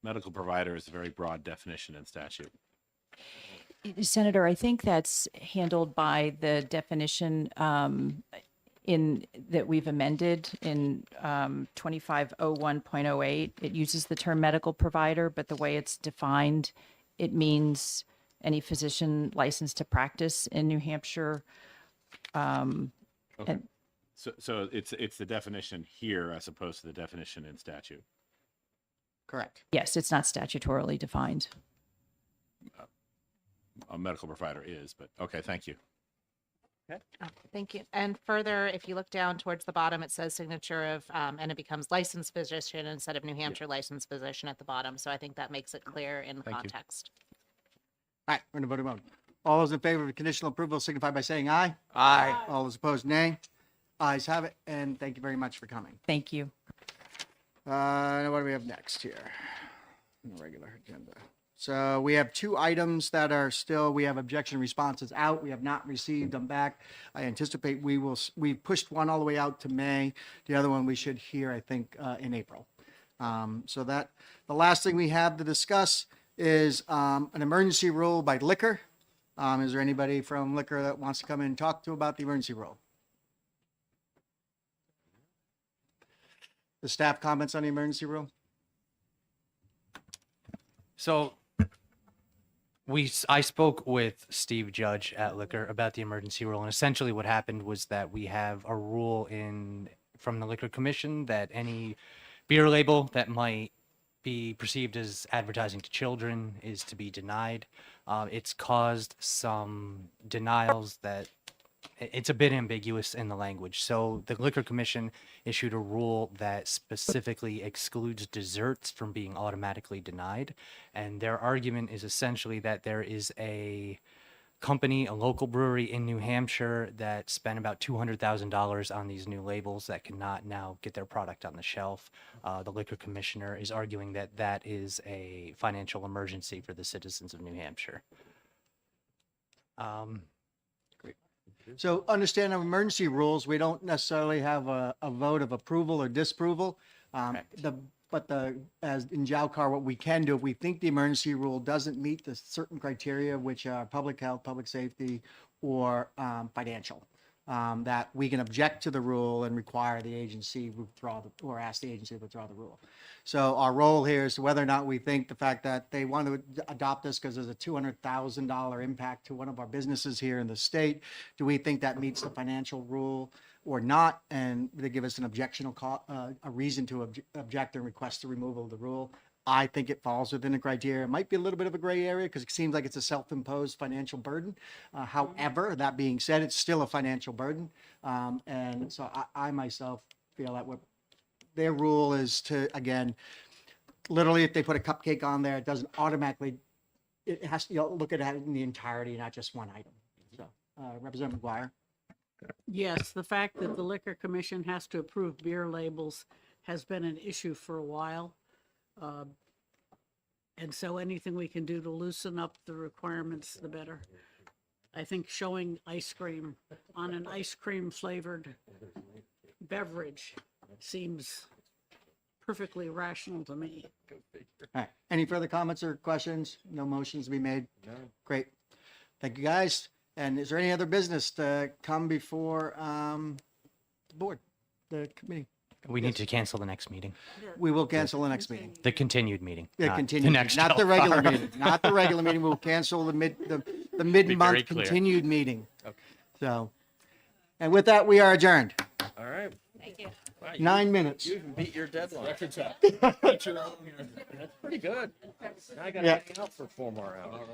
medical provider is a very broad definition in statute. Senator, I think that's handled by the definition in that we've amended in 2501.08. It uses the term medical provider, but the way it's defined, it means any physician licensed to practice in New Hampshire. Okay. So it's the definition here as opposed to the definition in statute. Correct. Yes, it's not statutorily defined. A medical provider is, but okay, thank you. Oh, thank you. And further, if you look down towards the bottom, it says signature of, and it becomes licensed physician instead of New Hampshire licensed physician at the bottom. So I think that makes it clear in the Thank you. context. All right, we're in a voting mode. All those in favor of conditional approval signify by saying aye. Aye. All those opposed, nay. Ayes have it, and thank you very much for coming. Thank you. Now what do we have next here? On the regular agenda. So we have two items that are still, we have objection responses out. We have not received them back. I anticipate we pushed one all the way out to May. The other one we should hear, I think, in April. So that, the last thing we have to discuss is an emergency rule by liquor. Is there anybody from liquor that wants to come in and talk to about the emergency rule? The staff comments on the emergency rule? So I spoke with Steve Judge at Liquor about the emergency rule, and essentially what happened was that we have a rule from the Liquor Commission that any beer label that might be perceived as advertising to children is to be denied. It's caused some denials that it's a bit ambiguous in the language. So the Liquor Commission issued a rule that specifically excludes desserts from being automatically denied. And their argument is essentially that there is a company, a local brewery in New Hampshire that spent about $200,000 on these new labels that cannot now get their product on the shelf. The Liquor Commissioner is arguing that that is a financial emergency for the citizens of New Hampshire. So understand our emergency rules, we don't necessarily have a vote of approval or disapproval. As in JLCAR, what we can do, if we think the emergency rule doesn't meet the certain criteria, which are public health, public safety, or financial, that we can object to the rule and require the agency withdraw or ask the agency to withdraw the rule. So our role here is whether or not we think the fact that they want to adopt this because there's a $200,000 impact to one of our businesses here in the state. Do we think that meets the financial rule or not? And they give us an a reason to object and request the removal of the rule. I think it falls within the criteria. It might be a little bit of a gray area because it seems like it's a self-imposed financial burden. However, that being said, it's still a financial burden. And so I myself feel that their rule is to, again, literally if they put a cupcake on there, it doesn't automatically, it has to, look at it in the entirety, not just one item. So Representative McGuire. Yes, the fact that the Liquor Commission has to approve beer labels has been an issue for a while. And so anything we can do to loosen up the requirements, the better. I think showing ice cream on an ice cream flavored beverage seems perfectly rational to me. All right. Any further comments or questions? No motions to be made? No. Great. Thank you, guys. And is there any other business to come before the board, the committee? We need to cancel the next meeting. We will cancel the next meeting. The continued meeting. Yeah, not continued, the next not the JLCAR. regular meeting, not the regular meeting. We'll cancel the mid-month clear. continued meeting. Okay. So, and with that, we are adjourned. All right. Thank you. Wow, 9 minutes. You even beat your deadline. Records up. That's pretty good. Now I got to Yeah. hang out for 4 more hours.